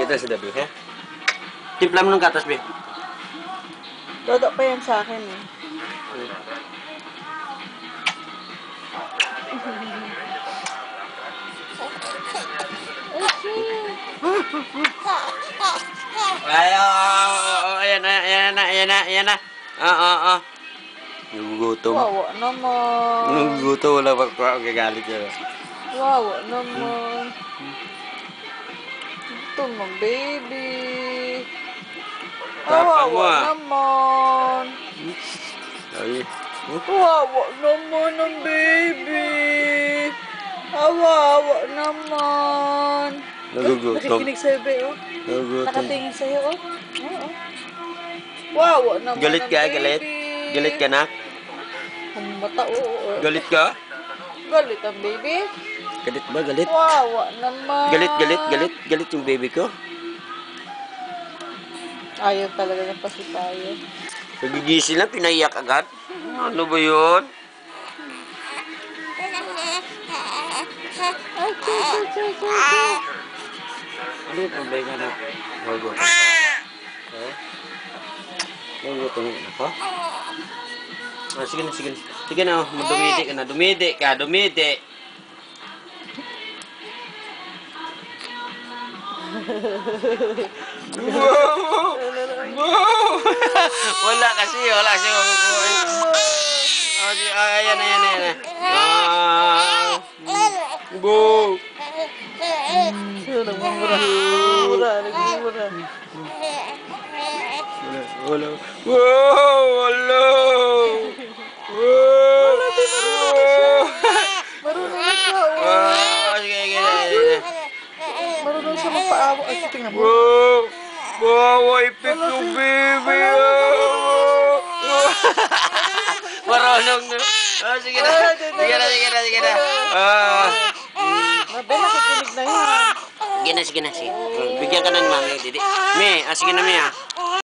Ito si Dabi, ha? Timpla mo ng gatas, Be. Dodo pa yan sa akin eh. Ayan na. Nagugutom. Wawa naman. Nagugutom, wala pa kagalit niya. Wawa naman. Ito mga baby. Tapang mo, Wawa naman. Ay. Wawa naman ang baby. Wawa naman. Nagugutom. Nakikinig sa'yo, be, oh. Nagugutom. Nakatingin sa'yo, oh. Oo. Wawa naman Galit ang ka, baby. galit? Galit ka na? Ang mata, oo. Galit ka? Galit ang baby. Galit ba? Galit? Wawa naman. Galit yung baby ko. Ayaw talaga ng pasitayan. Nagigising lang, pinaiyak agad. Ano ba yun? Ano yung problema na? Nagugutom. Ha? Nagugutom ako? Sige na. Sige na, oh. Dumidi ka na. Dumidi. Wow! Wala kasi. Ayan. Wow! Nagmumura. Wala. Wala. Marunong na siya, oh. Sige. Marunong siya magpaawa. Ay, tingnan mo. Wow, ipit yung baby. Marunong na. Sige na. Mabe, nakikinig na yan. Sige na. Bigyan ka na ni Mami, Didi. Me, sige na, Me,